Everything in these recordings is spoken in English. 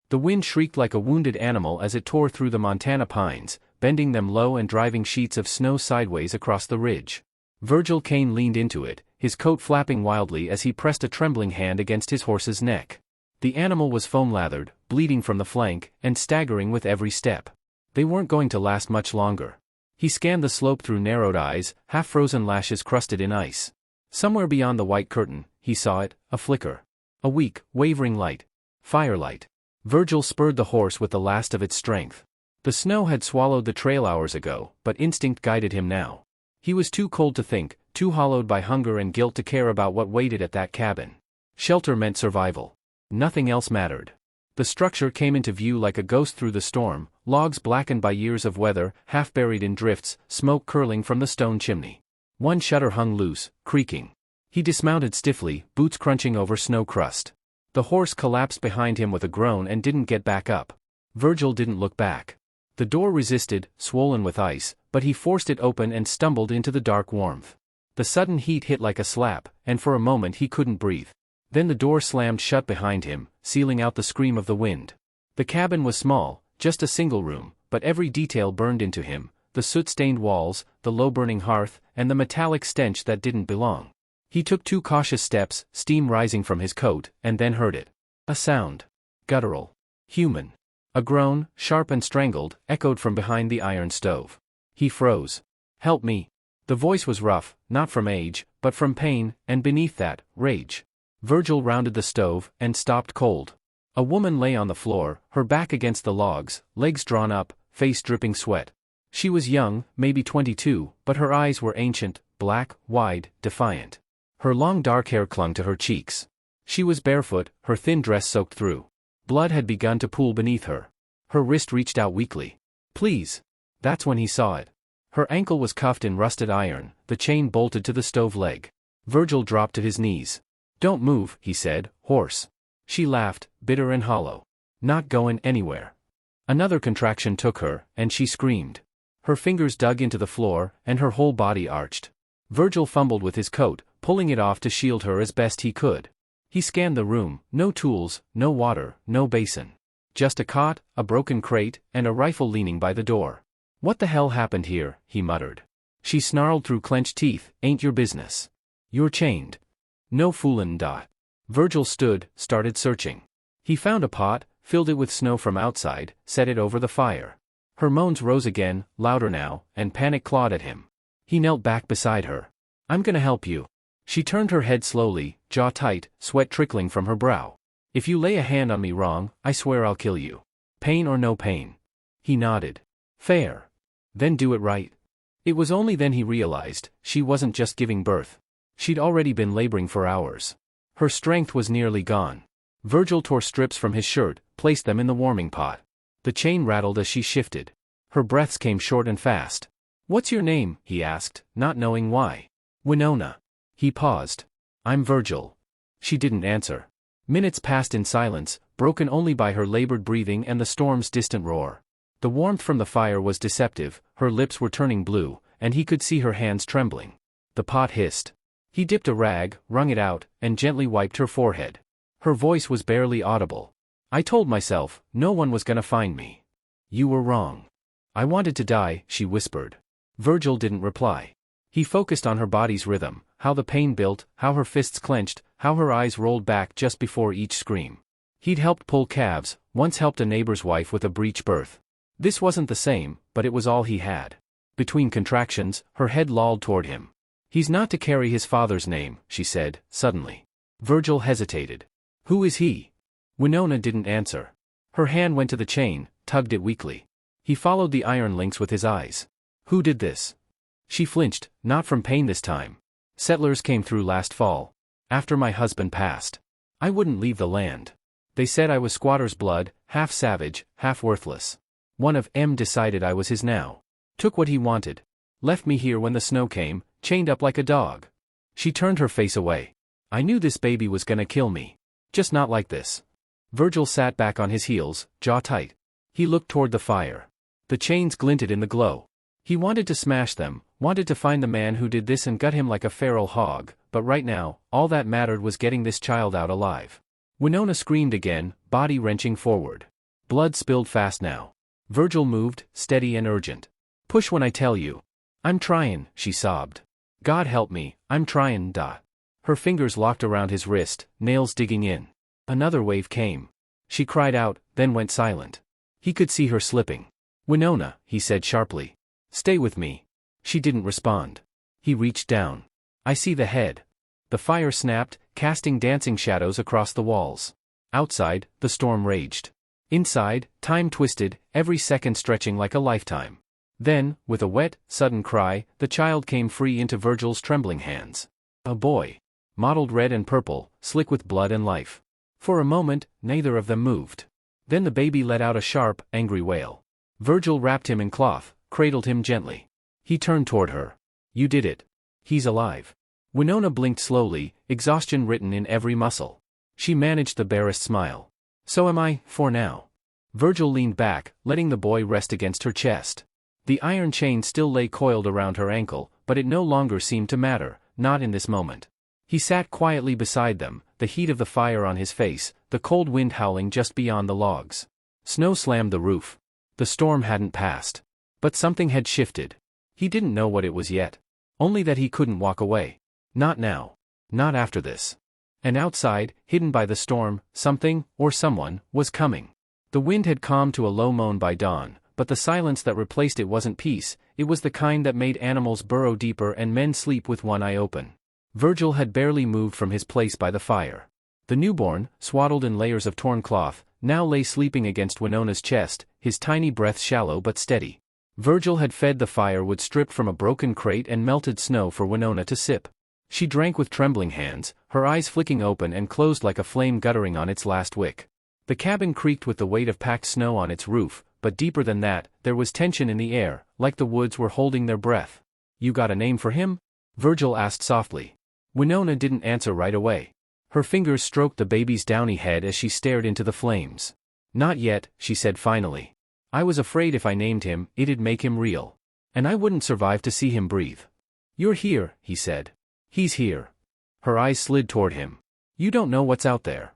The wind shrieked like a wounded animal as it tore through the Montana pines, bending them low and driving sheets of snow sideways across the ridge. Virgil Kane leaned into it, his coat flapping wildly as he pressed a trembling hand against his horse's neck. The animal was foam-lathered, bleeding from the flank, and staggering with every step. They weren't going to last much longer. He scanned the slope through narrowed eyes, half-frozen lashes crusted in ice. Somewhere beyond the white curtain, he saw it, a flicker. A weak, wavering light. Firelight. Virgil spurred the horse with the last of its strength. The snow had swallowed the trail hours ago, but instinct guided him now. He was too cold to think, too hollowed by hunger and guilt to care about what waited at that cabin. Shelter meant survival. Nothing else mattered. The structure came into view like a ghost through the storm, logs blackened by years of weather, half buried in drifts, smoke curling from the stone chimney. One shutter hung loose, creaking. He dismounted stiffly, boots crunching over snow crust. The horse collapsed behind him with a groan and didn't get back up. Virgil didn't look back. The door resisted, swollen with ice, but he forced it open and stumbled into the dark warmth. The sudden heat hit like a slap, and for a moment he couldn't breathe. Then the door slammed shut behind him, sealing out the scream of the wind. The cabin was small, just a single room, but every detail burned into him, the soot-stained walls, the low-burning hearth, and the metallic stench that didn't belong. He took 2 cautious steps, steam rising from his coat, and then heard it. A sound. Guttural. Human. A groan, sharp and strangled, echoed from behind the iron stove. He froze. "Help me." The voice was rough, not from age, but from pain, and beneath that, rage. Virgil rounded the stove, and stopped cold. A woman lay on the floor, her back against the logs, legs drawn up, face dripping sweat. She was young, maybe 22, but her eyes were ancient, black, wide, defiant. Her long dark hair clung to her cheeks. She was barefoot, her thin dress soaked through. Blood had begun to pool beneath her. Her wrist reached out weakly. "Please." That's when he saw it. Her ankle was cuffed in rusted iron, the chain bolted to the stove leg. Virgil dropped to his knees. "Don't move," he said, hoarse. She laughed, bitter and hollow. "Not going anywhere." Another contraction took her, and she screamed. Her fingers dug into the floor, and her whole body arched. Virgil fumbled with his coat, pulling it off to shield her as best he could. He scanned the room, no tools, no water, no basin. Just a cot, a broken crate, and a rifle leaning by the door. "What the hell happened here?" he muttered. She snarled through clenched teeth, "Ain't your business. You're chained." "No foolin' da." Virgil stood, started searching. He found a pot, filled it with snow from outside, set it over the fire. Her moans rose again, louder now, and panic clawed at him. He knelt back beside her. "I'm gonna help you." She turned her head slowly, jaw tight, sweat trickling from her brow. "If you lay a hand on me wrong, I swear I'll kill you. Pain or no pain." He nodded. "Fair. Then do it right." It was only then he realized, she wasn't just giving birth. She'd already been laboring for hours. Her strength was nearly gone. Virgil tore strips from his shirt, placed them in the warming pot. The chain rattled as she shifted. Her breaths came short and fast. "What's your name?" he asked, not knowing why. "Winona." He paused. "I'm Virgil." She didn't answer. Minutes passed in silence, broken only by her labored breathing and the storm's distant roar. The warmth from the fire was deceptive, her lips were turning blue, and he could see her hands trembling. The pot hissed. He dipped a rag, wrung it out, and gently wiped her forehead. Her voice was barely audible. "I told myself, no one was gonna find me. You were wrong. I wanted to die," she whispered. Virgil didn't reply. He focused on her body's rhythm, how the pain built, how her fists clenched, how her eyes rolled back just before each scream. He'd helped pull calves, once helped a neighbor's wife with a breech birth. This wasn't the same, but it was all he had. Between contractions, her head lolled toward him. "He's not to carry his father's name," she said, suddenly. Virgil hesitated. "Who is he?" Winona didn't answer. Her hand went to the chain, tugged it weakly. He followed the iron links with his eyes. "Who did this?" She flinched, not from pain this time. "Settlers came through last fall. After my husband passed. I wouldn't leave the land. They said I was squatter's blood, half savage, half worthless. One of 'em decided I was his now. Took what he wanted. Left me here when the snow came, chained up like a dog." She turned her face away. "I knew this baby was gonna kill me. Just not like this." Virgil sat back on his heels, jaw tight. He looked toward the fire. The chains glinted in the glow. He wanted to smash them, wanted to find the man who did this and gut him like a feral hog, but right now, all that mattered was getting this child out alive. Winona screamed again, body wrenching forward. Blood spilled fast now. Virgil moved, steady and urgent. "Push when I tell you." "I'm tryin'," she sobbed. "God help me, I'm tryin', da." Her fingers locked around his wrist, nails digging in. Another wave came. She cried out, then went silent. He could see her slipping. "Winona," he said sharply. "Stay with me." She didn't respond. He reached down. "I see the head." The fire snapped, casting dancing shadows across the walls. Outside, the storm raged. Inside, time twisted, every second stretching like a lifetime. Then, with a wet, sudden cry, the child came free into Virgil's trembling hands. A boy. Mottled red and purple, slick with blood and life. For a moment, neither of them moved. Then the baby let out a sharp, angry wail. Virgil wrapped him in cloth, cradled him gently. He turned toward her. "You did it. He's alive." Winona blinked slowly, exhaustion written in every muscle. She managed the barest smile. "So am I, for now." Virgil leaned back, letting the boy rest against her chest. The iron chain still lay coiled around her ankle, but it no longer seemed to matter, not in this moment. He sat quietly beside them, the heat of the fire on his face, the cold wind howling just beyond the logs. Snow slammed the roof. The storm hadn't passed. But something had shifted. He didn't know what it was yet. Only that he couldn't walk away. Not now. Not after this. And outside, hidden by the storm, something, or someone, was coming. The wind had calmed to a low moan by dawn, but the silence that replaced it wasn't peace, it was the kind that made animals burrow deeper and men sleep with one eye open. Virgil had barely moved from his place by the fire. The newborn, swaddled in layers of torn cloth, now lay sleeping against Winona's chest, his tiny breath shallow but steady. Virgil had fed the firewood stripped from a broken crate and melted snow for Winona to sip. She drank with trembling hands, her eyes flicking open and closed like a flame guttering on its last wick. The cabin creaked with the weight of packed snow on its roof, but deeper than that, there was tension in the air, like the woods were holding their breath. "You got a name for him?" Virgil asked softly. Winona didn't answer right away. Her fingers stroked the baby's downy head as she stared into the flames. "Not yet," she said finally. "I was afraid if I named him, it'd make him real. And I wouldn't survive to see him breathe." "You're here," he said. "He's here." Her eyes slid toward him. "You don't know what's out there."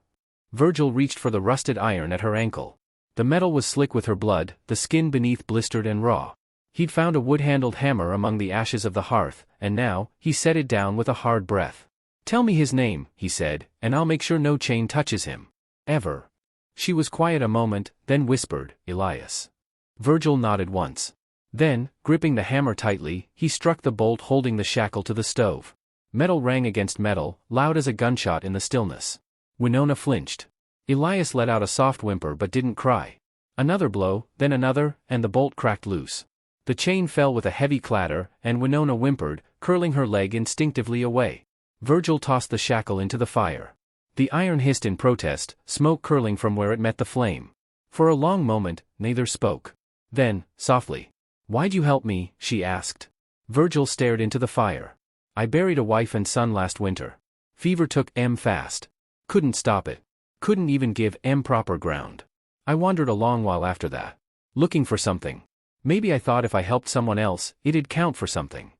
Virgil reached for the rusted iron at her ankle. The metal was slick with her blood, the skin beneath blistered and raw. He'd found a wood-handled hammer among the ashes of the hearth, and now, he set it down with a hard breath. "Tell me his name," he said, "and I'll make sure no chain touches him. Ever." She was quiet a moment, then whispered, "Elias." Virgil nodded once. Then, gripping the hammer tightly, he struck the bolt holding the shackle to the stove. Metal rang against metal, loud as a gunshot in the stillness. Winona flinched. Elias let out a soft whimper but didn't cry. Another blow, then another, and the bolt cracked loose. The chain fell with a heavy clatter, and Winona whimpered, curling her leg instinctively away. Virgil tossed the shackle into the fire. The iron hissed in protest, smoke curling from where it met the flame. For a long moment, neither spoke. Then, softly, "Why'd you help me?" she asked. Virgil stared into the fire. "I buried a wife and son last winter. Fever took M fast. Couldn't stop it. Couldn't even give M proper ground. I wandered a long while after that. Looking for something. Maybe I thought if I helped someone else, it'd count for something."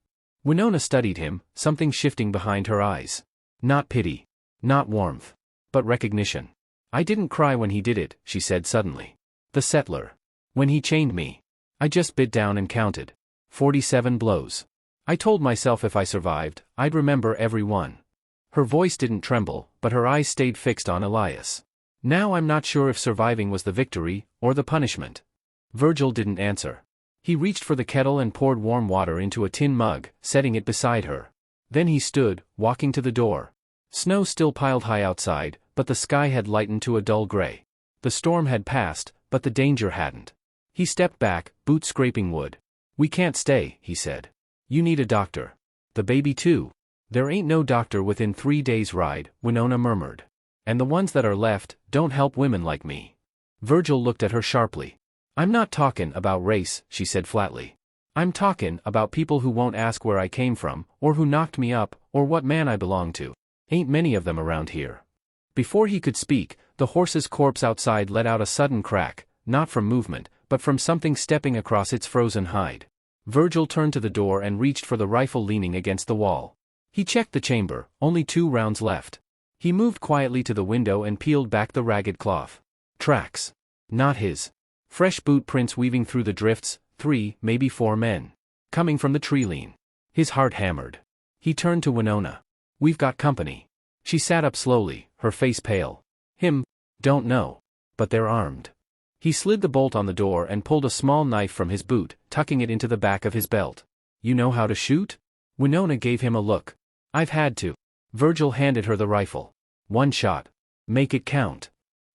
Winona studied him, something shifting behind her eyes. Not pity. Not warmth. But recognition. "I didn't cry when he did it," she said suddenly. "The settler. When he chained me. I just bit down and counted. 47 blows. I told myself if I survived, I'd remember every one." Her voice didn't tremble, but her eyes stayed fixed on Elias. "Now I'm not sure if surviving was the victory, or the punishment." Virgil didn't answer. He reached for the kettle and poured warm water into a tin mug, setting it beside her. Then he stood, walking to the door. Snow still piled high outside, but the sky had lightened to a dull gray. The storm had passed, but the danger hadn't. He stepped back, boots scraping wood. "We can't stay," he said. "You need a doctor. The baby too." "There ain't no doctor within 3 days' ride," Winona murmured. "And the ones that are left, don't help women like me." Virgil looked at her sharply. "I'm not talkin' about race," she said flatly. "I'm talkin' about people who won't ask where I came from, or who knocked me up, or what man I belong to. Ain't many of them around here." Before he could speak, the horse's corpse outside let out a sudden crack, not from movement, but from something stepping across its frozen hide. Virgil turned to the door and reached for the rifle leaning against the wall. He checked the chamber, only 2 rounds left. He moved quietly to the window and peeled back the ragged cloth. Tracks. Not his. Fresh boot prints weaving through the drifts, 3, maybe 4 men. Coming from the tree line. His heart hammered. He turned to Winona. We've got company. She sat up slowly, her face pale. Him? Don't know. But they're armed. He slid the bolt on the door and pulled a small knife from his boot, tucking it into the back of his belt. You know how to shoot? Winona gave him a look. I've had to. Virgil handed her the rifle. 1 shot. Make it count.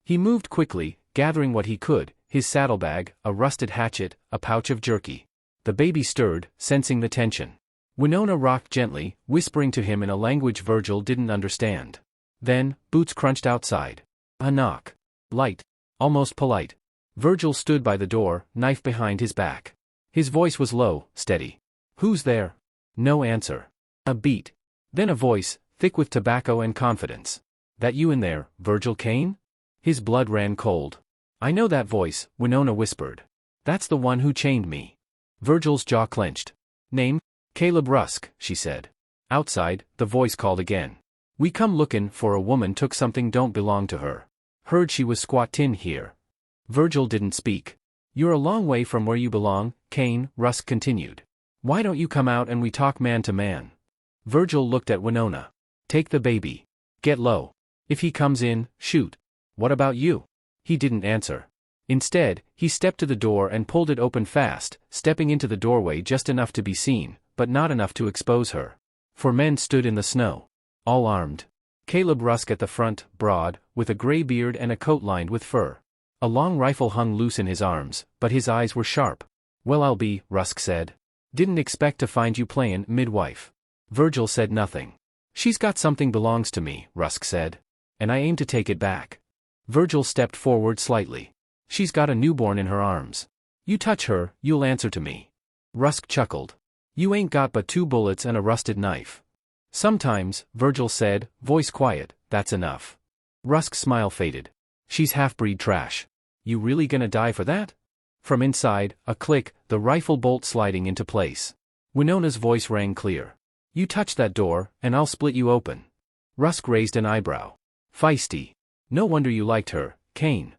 He moved quickly, gathering what he could, his saddlebag, a rusted hatchet, a pouch of jerky. The baby stirred, sensing the tension. Winona rocked gently, whispering to him in a language Virgil didn't understand. Then, boots crunched outside. A knock. Light. Almost polite. Virgil stood by the door, knife behind his back. His voice was low, steady. Who's there? No answer. A beat. Then a voice, thick with tobacco and confidence. That you in there, Virgil Kane? His blood ran cold. I know that voice, Winona whispered. That's the one who chained me. Virgil's jaw clenched. Name? Caleb Rusk, she said. Outside, the voice called again. We come lookin' for a woman took something don't belong to her. Heard she was squattin' here. Virgil didn't speak. You're a long way from where you belong, Kane, Rusk continued. Why don't you come out and we talk man to man? Virgil looked at Winona. Take the baby. Get low. If he comes in, shoot. What about you? He didn't answer. Instead, he stepped to the door and pulled it open fast, stepping into the doorway just enough to be seen, but not enough to expose her. 4 men stood in the snow. All armed. Caleb Rusk at the front, broad, with a gray beard and a coat lined with fur. A long rifle hung loose in his arms, but his eyes were sharp. Well, I'll be, Rusk said. Didn't expect to find you playin' midwife. Virgil said nothing. She's got something belongs to me, Rusk said. And I aim to take it back. Virgil stepped forward slightly. She's got a newborn in her arms. You touch her, you'll answer to me. Rusk chuckled. You ain't got but 2 bullets and a rusted knife. Sometimes, Virgil said, voice quiet, that's enough. Rusk's smile faded. She's half-breed trash. You really gonna die for that? From inside, a click, the rifle bolt sliding into place. Winona's voice rang clear. You touch that door, and I'll split you open. Rusk raised an eyebrow. Feisty. No wonder you liked her, Kane.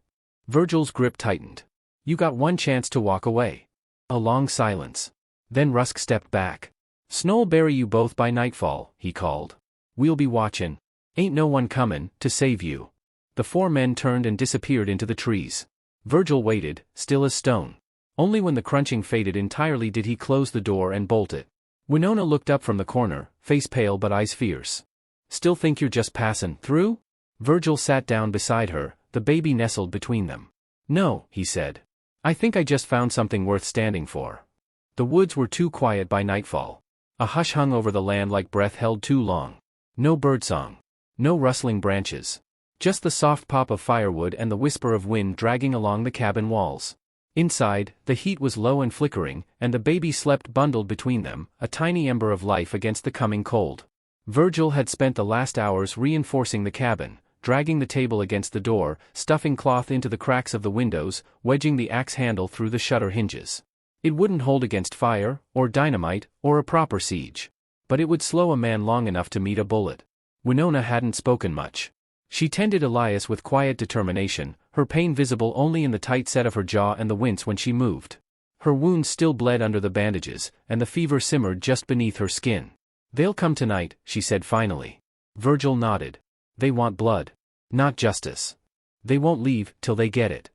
Virgil's grip tightened. You got 1 chance to walk away. A long silence. Then Rusk stepped back. Snow'll bury you both by nightfall, he called. We'll be watchin'. Ain't no one comin' to save you. The 4 men turned and disappeared into the trees. Virgil waited, still as stone. Only when the crunching faded entirely did he close the door and bolt it. Winona looked up from the corner, face pale but eyes fierce. Still think you're just passin' through? Virgil sat down beside her, the baby nestled between them. No, he said. I think I just found something worth standing for. The woods were too quiet by nightfall. A hush hung over the land like breath held too long. No birdsong. No rustling branches. Just the soft pop of firewood and the whisper of wind dragging along the cabin walls. Inside, the heat was low and flickering, and the baby slept bundled between them, a tiny ember of life against the coming cold. Virgil had spent the last hours reinforcing the cabin, dragging the table against the door, stuffing cloth into the cracks of the windows, wedging the axe handle through the shutter hinges. It wouldn't hold against fire, or dynamite, or a proper siege. But it would slow a man long enough to meet a bullet. Winona hadn't spoken much. She tended Elias with quiet determination, her pain visible only in the tight set of her jaw and the wince when she moved. Her wounds still bled under the bandages, and the fever simmered just beneath her skin. They'll come tonight, she said finally. Virgil nodded. They want blood. Not justice. They won't leave till they get it.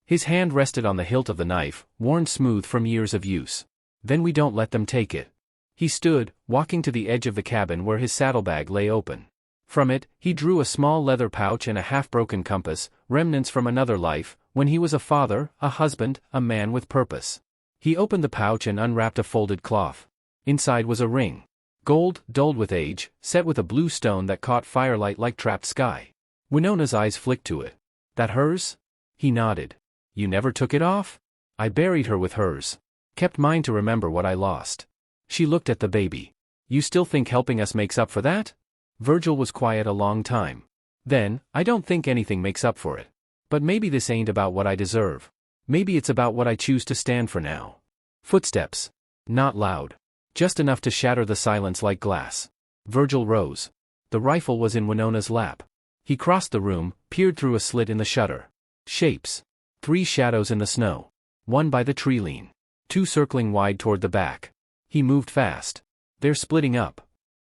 His hand rested on the hilt of the knife, worn smooth from years of use. Then we don't let them take it. He stood, walking to the edge of the cabin where his saddlebag lay open. From it, he drew a small leather pouch and a half-broken compass, remnants from another life, when he was a father, a husband, a man with purpose. He opened the pouch and unwrapped a folded cloth. Inside was a ring. Gold, dulled with age, set with a blue stone that caught firelight like trapped sky. Winona's eyes flicked to it. That hers? He nodded. You never took it off? I buried her with hers. Kept mine to remember what I lost. She looked at the baby. You still think helping us makes up for that? Virgil was quiet a long time. Then, I don't think anything makes up for it. But maybe this ain't about what I deserve. Maybe it's about what I choose to stand for now. Footsteps. Not loud. Just enough to shatter the silence like glass. Virgil rose. The rifle was in Winona's lap. He crossed the room, peered through a slit in the shutter. Shapes. 3 shadows in the snow. 1 by the tree lean. 2 circling wide toward the back. He moved fast. They're splitting up.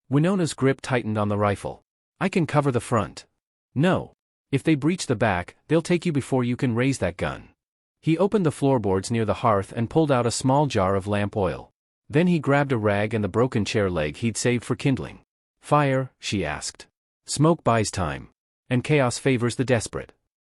Winona's grip tightened on the rifle. I can cover the front. No. If they breach the back, they'll take you before you can raise that gun. He opened the floorboards near the hearth and pulled out a small jar of lamp oil. Then he grabbed a rag and the broken chair leg he'd saved for kindling. Fire, she asked. Smoke buys time. And chaos favors the desperate.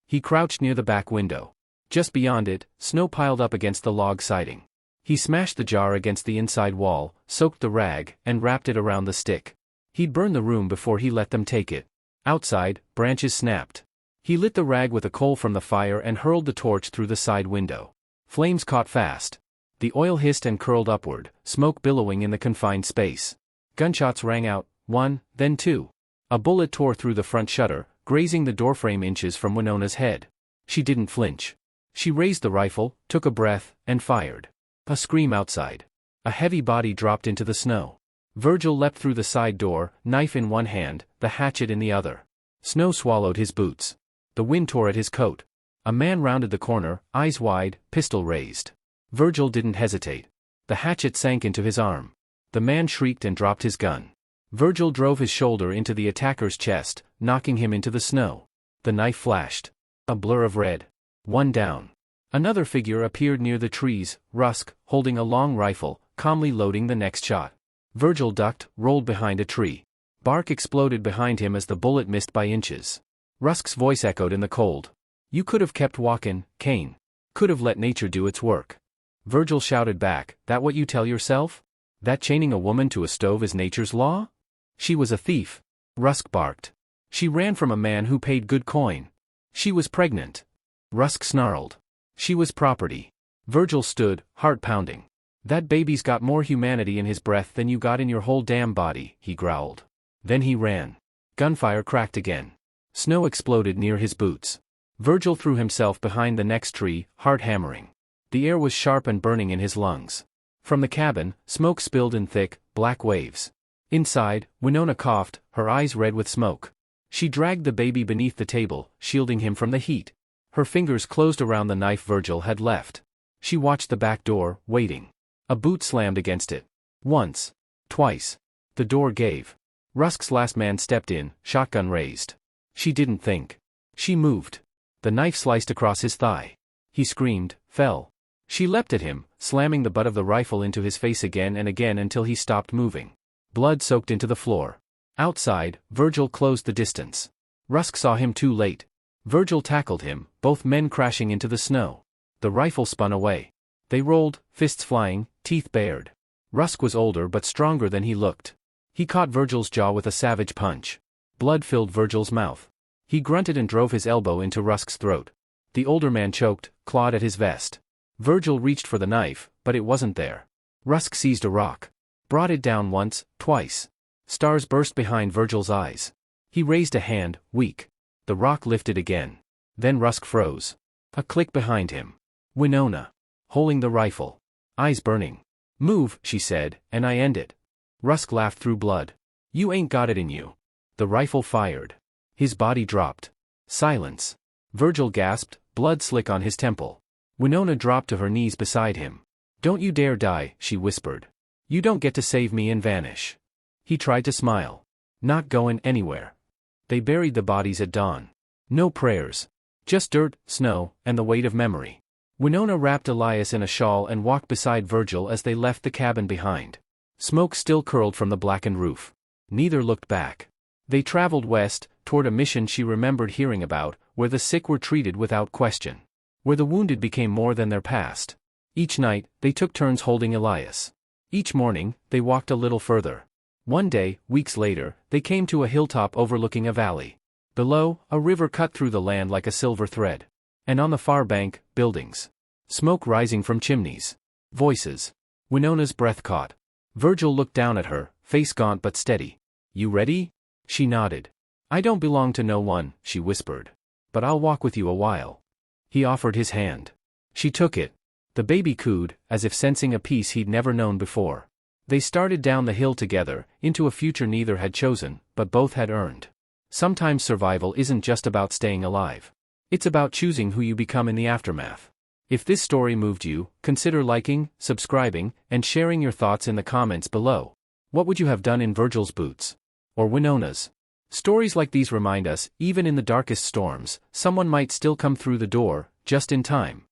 He crouched near the back window. Just beyond it, snow piled up against the log siding. He smashed the jar against the inside wall, soaked the rag, and wrapped it around the stick. He'd burn the room before he let them take it. Outside, branches snapped. He lit the rag with a coal from the fire and hurled the torch through the side window. Flames caught fast. The oil hissed and curled upward, smoke billowing in the confined space. Gunshots rang out, 1, then 2. A bullet tore through the front shutter, grazing the doorframe inches from Winona's head. She didn't flinch. She raised the rifle, took a breath, and fired. A scream outside. A heavy body dropped into the snow. Virgil leapt through the side door, knife in one hand, the hatchet in the other. Snow swallowed his boots. The wind tore at his coat. A man rounded the corner, eyes wide, pistol raised. Virgil didn't hesitate. The hatchet sank into his arm. The man shrieked and dropped his gun. Virgil drove his shoulder into the attacker's chest, knocking him into the snow. The knife flashed. A blur of red. 1 down. Another figure appeared near the trees, Rusk, holding a long rifle, calmly loading the next shot. Virgil ducked, rolled behind a tree. Bark exploded behind him as the bullet missed by inches. Rusk's voice echoed in the cold. You could have kept walking, Kane. Could have let nature do its work. Virgil shouted back, that what you tell yourself? That chaining a woman to a stove is nature's law? She was a thief. Rusk barked. She ran from a man who paid good coin. She was pregnant. Rusk snarled. She was property. Virgil stood, heart pounding. That baby's got more humanity in his breath than you got in your whole damn body, he growled. Then he ran. Gunfire cracked again. Snow exploded near his boots. Virgil threw himself behind the next tree, heart hammering. The air was sharp and burning in his lungs. From the cabin, smoke spilled in thick, black waves. Inside, Winona coughed, her eyes red with smoke. She dragged the baby beneath the table, shielding him from the heat. Her fingers closed around the knife Virgil had left. She watched the back door, waiting. A boot slammed against it. Once. Twice. The door gave. Rusk's last man stepped in, shotgun raised. She didn't think. She moved. The knife sliced across his thigh. He screamed, fell. She leapt at him, slamming the butt of the rifle into his face again and again until he stopped moving. Blood soaked into the floor. Outside, Virgil closed the distance. Rusk saw him too late. Virgil tackled him, both men crashing into the snow. The rifle spun away. They rolled, fists flying, teeth bared. Rusk was older but stronger than he looked. He caught Virgil's jaw with a savage punch. Blood filled Virgil's mouth. He grunted and drove his elbow into Rusk's throat. The older man choked, clawed at his vest. Virgil reached for the knife, but it wasn't there. Rusk seized a rock. Brought it down once, twice. Stars burst behind Virgil's eyes. He raised a hand, weak. The rock lifted again. Then Rusk froze. A click behind him. Winona. Holding the rifle. Eyes burning. Move, she said, and I end it. Rusk laughed through blood. You ain't got it in you. The rifle fired. His body dropped. Silence. Virgil gasped, blood slick on his temple. Winona dropped to her knees beside him. Don't you dare die, she whispered. You don't get to save me and vanish. He tried to smile. Not going anywhere. They buried the bodies at dawn. No prayers. Just dirt, snow, and the weight of memory. Winona wrapped Elias in a shawl and walked beside Virgil as they left the cabin behind. Smoke still curled from the blackened roof. Neither looked back. They traveled west, toward a mission she remembered hearing about, where the sick were treated without question. Where the wounded became more than their past. Each night, they took turns holding Elias. Each morning, they walked a little further. One day, weeks later, they came to a hilltop overlooking a valley. Below, a river cut through the land like a silver thread. And on the far bank, buildings. Smoke rising from chimneys. Voices. Winona's breath caught. Virgil looked down at her, face gaunt but steady. You ready? She nodded. I don't belong to no one, she whispered. But I'll walk with you a while. He offered his hand. She took it. The baby cooed, as if sensing a peace he'd never known before. They started down the hill together, into a future neither had chosen, but both had earned. Sometimes survival isn't just about staying alive. It's about choosing who you become in the aftermath. If this story moved you, consider liking, subscribing, and sharing your thoughts in the comments below. What would you have done in Virgil's boots? Or Winona's? Stories like these remind us, even in the darkest storms, someone might still come through the door, just in time.